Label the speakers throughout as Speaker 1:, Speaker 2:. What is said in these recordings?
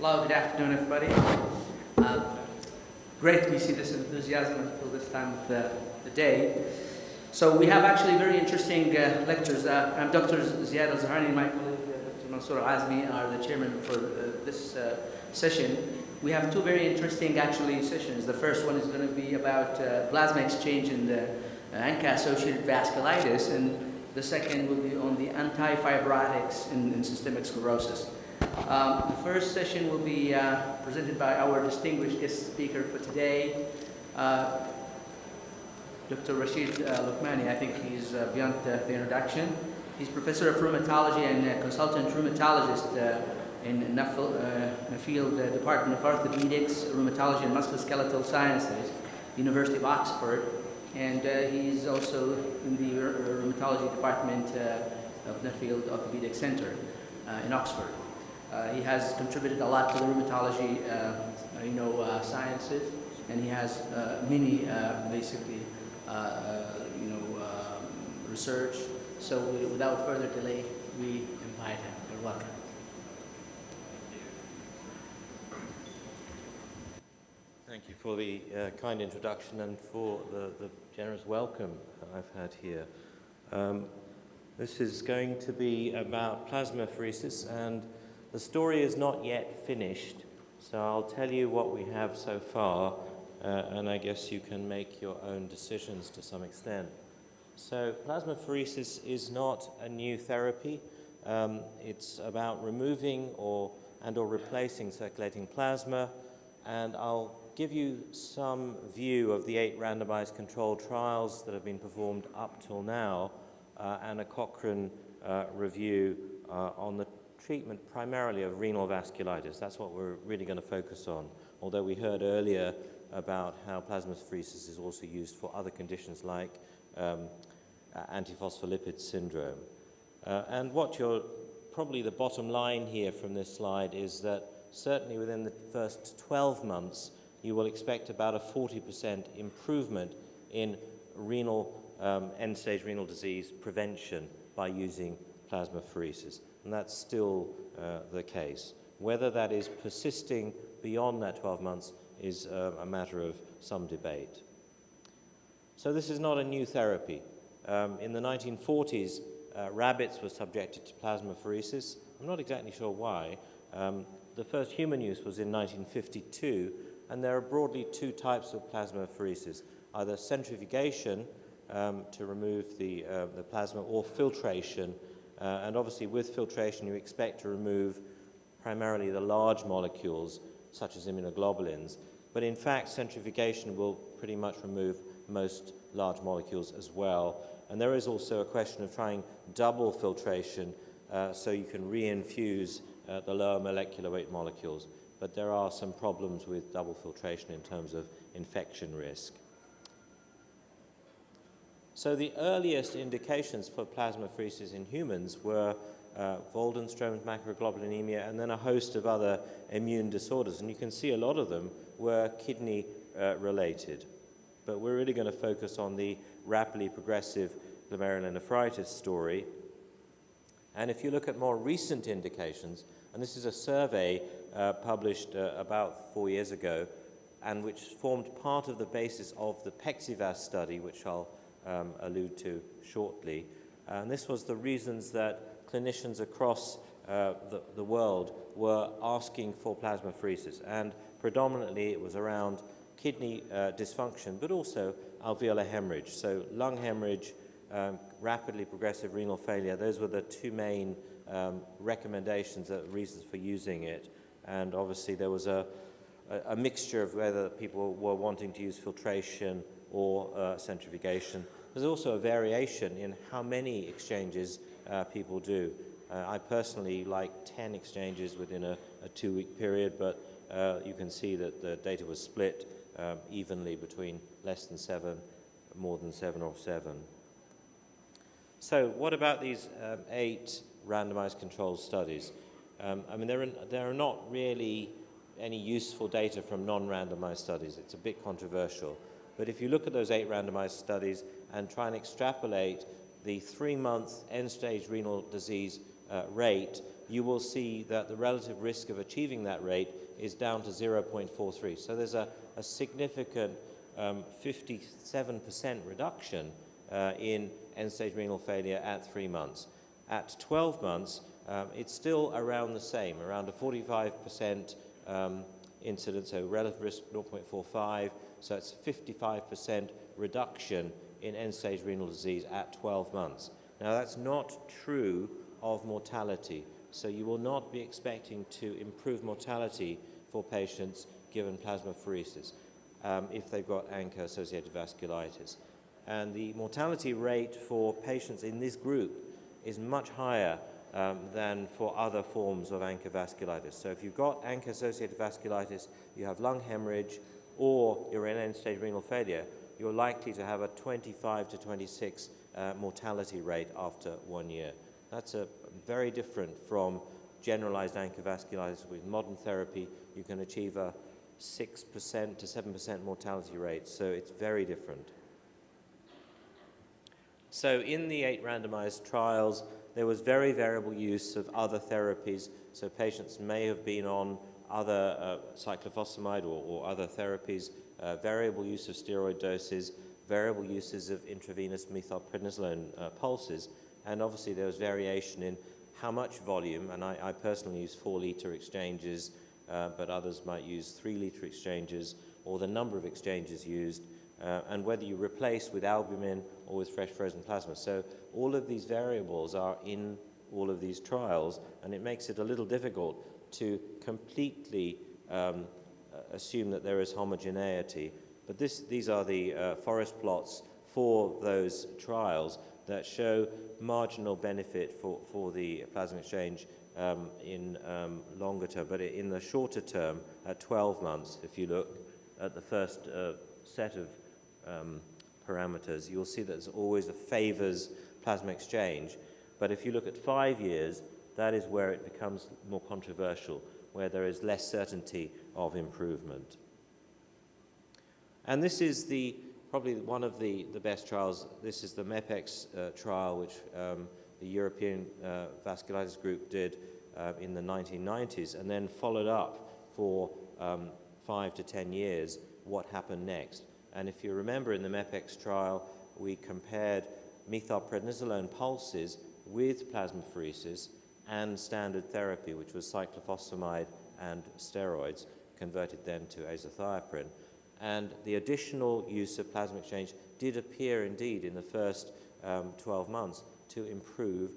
Speaker 1: Hello, good afternoon, everybody. Great to see this enthusiasm until this time of the day. So we have actually very interesting lectures. I'm Dr. Ziad Al-Zahrani, my colleague Dr. Mansour Azmi are the chairman for this session. We have two very interesting actually sessions. The first one is going to be about plasma exchange in the ANCA-associated vasculitis, and the second will be on the anti-fibrotics in systemic sclerosis. The first session will be presented by our distinguished guest speaker for today, Dr. Rashid Luqmani. I think he's beyond the introduction. He's professor of rheumatology and consultant rheumatologist in Nuffield Department of Orthopedics, Rheumatology and Musculoskeletal Sciences, University of Oxford. And he's also in the rheumatology department of Nuffield Orthopedic Center in Oxford. He has contributed a lot to the rheumatology, sciences, and he has many, research. So without further delay, we invite him. You're welcome.
Speaker 2: Thank you for the kind introduction and for the generous welcome I've had here. This is going to be about plasmapheresis, and the story is not yet finished, so I'll tell you what we have so far, and I guess you can make your own decisions to some extent. So plasmapheresis is not a new therapy. It's about removing or replacing circulating plasma, and I'll give you some view of the 8 randomized controlled trials that have been performed up till now, and a Cochrane review on the treatment primarily of renal vasculitis. That's what we're really going to focus on, although we heard earlier about how plasmapheresis is also used for other conditions like antiphospholipid syndrome. And what probably the bottom line here from this slide is that certainly within the first 12 months, you will expect about a 40% improvement in end-stage renal disease prevention by using plasmapheresis. And that's still the case. Whether that is persisting beyond that 12 months is a matter of some debate. So this is not a new therapy. In the 1940s, rabbits were subjected to plasmapheresis. I'm not exactly sure why. The first human use was in 1952, and there are broadly 2 types of plasmapheresis, either centrifugation to remove the plasma, or filtration. And obviously with filtration you expect to remove primarily the large molecules such as immunoglobulins, but in fact centrifugation will pretty much remove most large molecules as well. And there is also a question of trying double filtration so you can reinfuse the lower molecular weight molecules, but there are some problems with double filtration in terms of infection risk. So the earliest indications for plasmapheresis in humans were Waldenström's macroglobulinemia and then a host of other immune disorders. And you can see a lot of them were kidney related. But we're really going to focus on the rapidly progressive glomerulonephritis story. And if you look at more recent indications, and this is a survey published about 4 years ago, and which formed part of the basis of the Pexivas study, which I'll allude to shortly. And this was the reasons that clinicians across the world were asking for plasmapheresis, and predominantly it was around kidney dysfunction, but also alveolar hemorrhage. So lung hemorrhage, rapidly progressive renal failure, those were the 2 main recommendations, reasons for using it. And obviously there was a mixture of whether people were wanting to use filtration or centrifugation. There's also a variation in how many exchanges people do. I personally like 10 exchanges within a 2-week period, but you can see that the data was split evenly between less than 7, more than 7, or 7. So what about these 8 randomized controlled studies? There are not really any useful data from non-randomized studies. It's a bit controversial. But if you look at those 8 randomized studies and try and extrapolate the 3-month end-stage renal disease rate you will see that the relative risk of achieving that rate is down to 0.43. So there's a significant 57% reduction in end-stage renal failure at 3 months. At 12 months, it's still around the same, around a 45% incidence, so relative risk 0.45, so it's 55% reduction in end-stage renal disease at 12 months. Now, that's not true of mortality, so you will not be expecting to improve mortality for patients given plasmapheresis if they've got ANCA-associated vasculitis. And the mortality rate for patients in this group is much higher than for other forms of ANCA vasculitis. So if you've got ANCA-associated vasculitis, you have lung hemorrhage, or you're in end-stage renal failure, you're likely to have a 25 to 26 mortality rate after 1 year. That's very different from generalized ANCA vasculitis. With modern therapy, you can achieve a 6% to 7% mortality rate, so it's very different. So in the 8 randomized trials, there was very variable use of other therapies. So patients may have been on other cyclophosphamide or other therapies, variable use of steroid doses, variable uses of intravenous methylprednisolone pulses, and obviously there was variation in how much volume, and I personally use 4-liter exchanges, but others might use 3-liter exchanges, or the number of exchanges used, and whether you replace with albumin or with fresh frozen plasma. So all of these variables are in all of these trials, and it makes it a little difficult to completely assume that there is homogeneity. But these are the forest plots for those trials that show marginal benefit for the plasma exchange in longer term. But in the shorter term, at 12 months, if you look at the first set of parameters, you'll see that there's always a favors plasma exchange. But if you look at 5 years, that is where it becomes more controversial, where there is less certainty of improvement. And this is probably one of the best trials. This is the MEPEX trial, which the European Vasculitis Group did in the 1990s, and then followed up for 5 to 10 years what happened next. And if you remember, in the MEPEX trial, we compared methylprednisolone pulses with plasmapheresis and standard therapy, which was cyclophosphamide and steroids, converted then to azathioprine. And the additional use of plasma exchange did appear indeed in the first 12 months to improve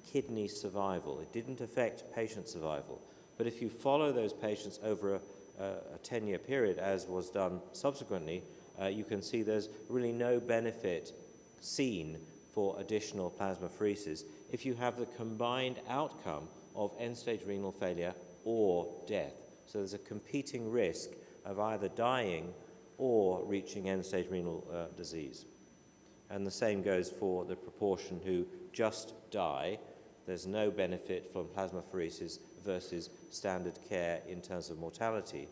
Speaker 2: kidney survival. It didn't affect patient survival. But if you follow those patients over a 10-year period, as was done subsequently, you can see there's really no benefit seen for additional plasmapheresis if you have the combined outcome of end-stage renal failure or death. So there's a competing risk of either dying or reaching end-stage renal disease. And the same goes for the proportion who just die. There's no benefit from plasmapheresis versus standard care in terms of mortality.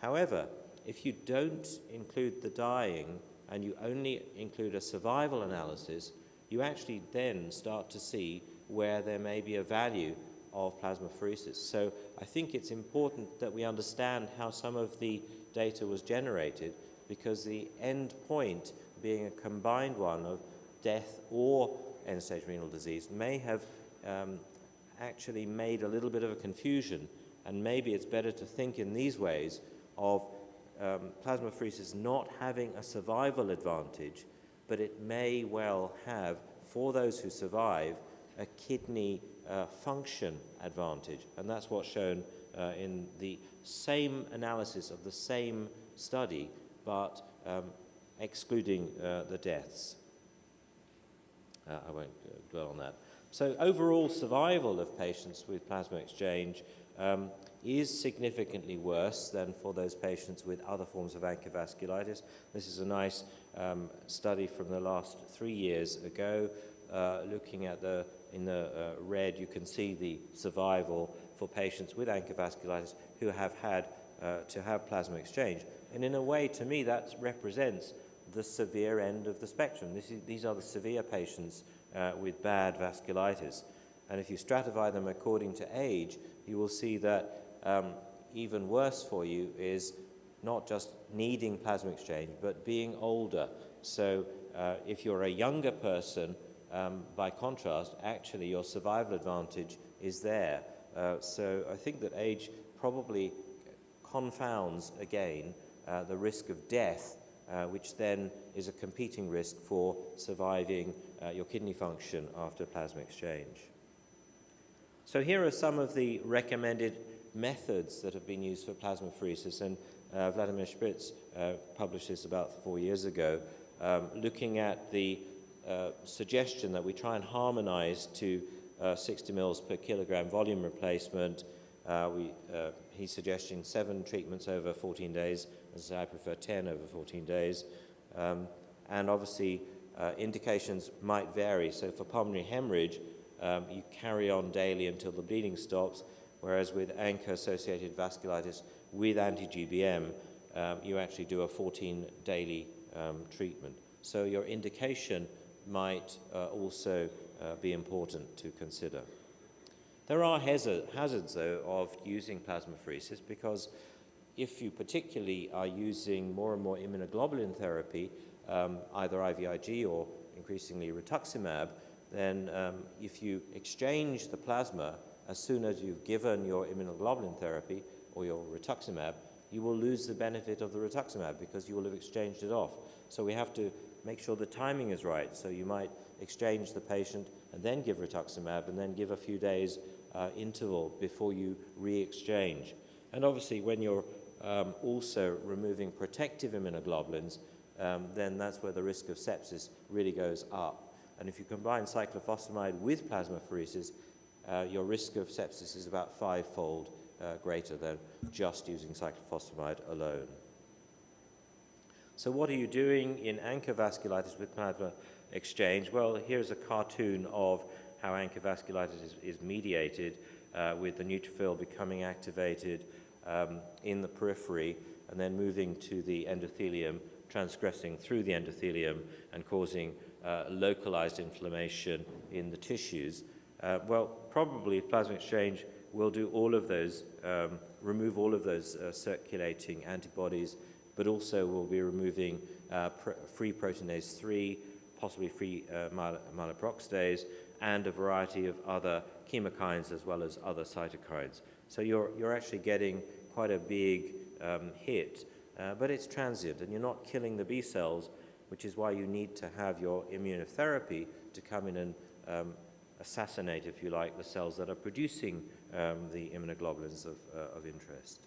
Speaker 2: However, if you don't include the dying and you only include a survival analysis, you actually then start to see where there may be a value of plasmapheresis. So I think it's important that we understand how some of the data was generated, because the end point being a combined one of death or end-stage renal disease may have actually made a little bit of a confusion, and maybe it's better to think in these ways of plasmapheresis not having a survival advantage, but it may well have, for those who survive, a kidney function advantage. And that's what's shown in the same analysis of the same study, but excluding the deaths. I won't dwell on that. So overall survival of patients with plasma exchange is significantly worse than for those patients with other forms of ANCA vasculitis. This is a nice study from the last 3 years ago, looking at in the red, you can see the survival for patients with ANCA vasculitis who have had to have plasma exchange. And in a way, to me, that represents the severe end of the spectrum. These are the severe patients with bad vasculitis. And if you stratify them according to age, you will see that even worse for you is not just needing plasma exchange, but being older. So if you're a younger person, by contrast, actually your survival advantage is there. So I think that age probably confounds, again, the risk of death, which then is a competing risk for surviving your kidney function after plasma exchange. So here are some of the recommended methods that have been used for plasmapheresis, and Vladimir Spritz published this about 4 years ago, looking at the suggestion that we try and harmonize to 60 mils per kilogram volume replacement. He's suggesting 7 treatments over 14 days, as I prefer 10 over 14 days. And obviously, indications might vary. So for pulmonary hemorrhage, you carry on daily until the bleeding stops, whereas with ANCA-associated vasculitis with anti-GBM, you actually do a 14 daily treatment. So your indication might also be important to consider. There are hazards, though, of using plasmapheresis, because if you particularly are using more and more immunoglobulin therapy, either IVIG or increasingly rituximab, then if you exchange the plasma as soon as you've given your immunoglobulin therapy or your rituximab, you will lose the benefit of the rituximab because you will have exchanged it off. So we have to make sure the timing is right. So you might exchange the patient and then give rituximab and then give a few days interval before you re-exchange. And obviously when you're also removing protective immunoglobulins, then that's where the risk of sepsis really goes up. And if you combine cyclophosphamide with plasmapheresis, your risk of sepsis is about 5-fold greater than just using cyclophosphamide alone. So what are you doing in ANCA vasculitis with plasma exchange? Well, here's a cartoon of how ANCA vasculitis is mediated with the neutrophil becoming activated in the periphery and then moving to the endothelium, transgressing through the endothelium and causing localized inflammation in the tissues. Well, probably plasma exchange will do all of those, remove all of those circulating antibodies, but also will be removing free proteinase 3, possibly free myeloperoxidase, and a variety of other chemokines as well as other cytokines. So you're actually getting quite a big hit, but it's transient, and you're not killing the B cells, which is why you need to have your immunotherapy to come in and assassinate, if you like, the cells that are producing the immunoglobulins of interest.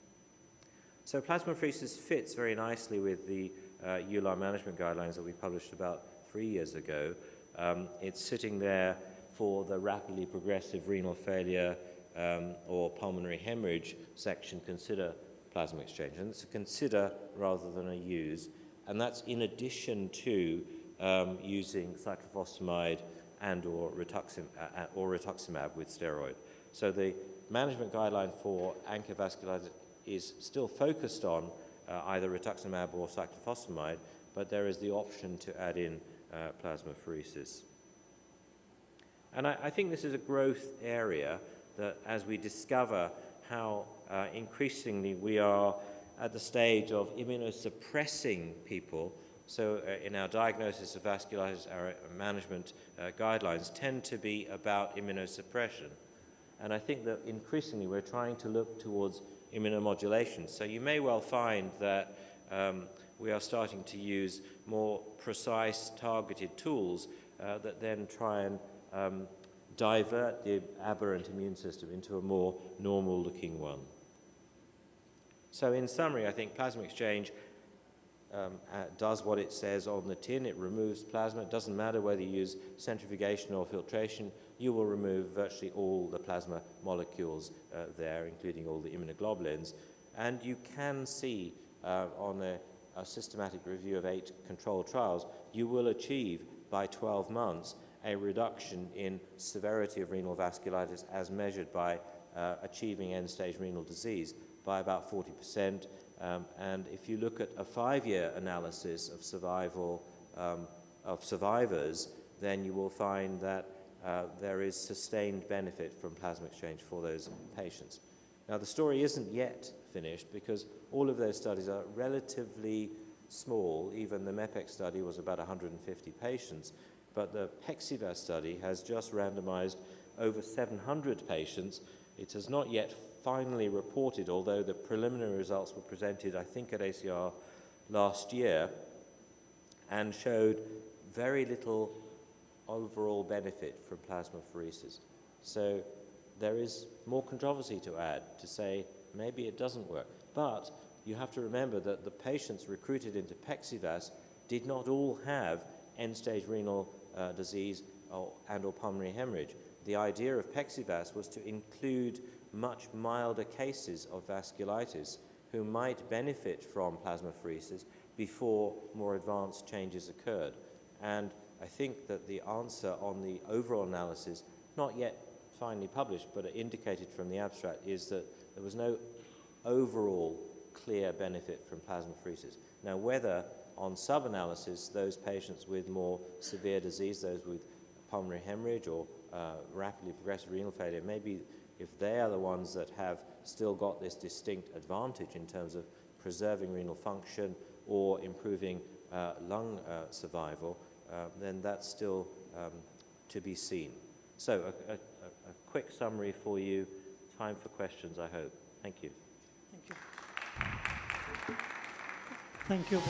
Speaker 2: So plasmapheresis fits very nicely with the EULAR management guidelines that we published about 3 years ago. It's sitting there for the rapidly progressive renal failure or pulmonary hemorrhage section. Consider plasma exchange, and it's a consider rather than a use, and that's in addition to using cyclophosphamide and or rituximab with steroid. So the management guideline for ANCA vasculitis is still focused on either rituximab or cyclophosphamide, but there is the option to add in plasmapheresis. And I think this is a growth area that as we discover how increasingly we are at the stage of immunosuppressing people. So in our diagnosis of vasculitis, our management guidelines tend to be about immunosuppression. And I think that increasingly we're trying to look towards immunomodulation. So you may well find that we are starting to use more precise, targeted tools that then try and divert the aberrant immune system into a more normal-looking one. So in summary, I think plasma exchange does what it says on the tin. It removes plasma. It doesn't matter whether you use centrifugation or filtration. You will remove virtually all the plasma molecules there, including all the immunoglobulins. And you can see on a systematic review of 8 controlled trials, you will achieve by 12 months a reduction in severity of renal vasculitis as measured by achieving end-stage renal disease by about 40%. And if you look at a 5-year analysis of survival of survivors, then you will find that there is sustained benefit from plasma exchange for those patients. Now, the story isn't yet finished because all of those studies are relatively small. Even the MEPEC study was about 150 patients, but the PEXIVAS study has just randomized over 700 patients. It has not yet finally reported, although the preliminary results were presented, I think, at ACR last year, and showed very little overall benefit from plasmapheresis. So there is more controversy to add to say maybe it doesn't work. But you have to remember that the patients recruited into PEXIVAS did not all have end-stage renal disease and/or pulmonary hemorrhage. The idea of PEXIVAS was to include much milder cases of vasculitis who might benefit from plasmapheresis before more advanced changes occurred. And I think that the answer on the overall analysis, not yet finally published, but indicated from the abstract, is that there was no overall clear benefit from plasmapheresis. Now, whether on sub-analysis those patients with more severe disease, those with pulmonary hemorrhage or rapidly progressive renal failure, maybe if they are the ones that have still got this distinct advantage in terms of preserving renal function or improving lung survival, then that's still to be seen. So a quick summary for you. Time for questions, I hope. Thank you.
Speaker 3: Thank you. Thank you.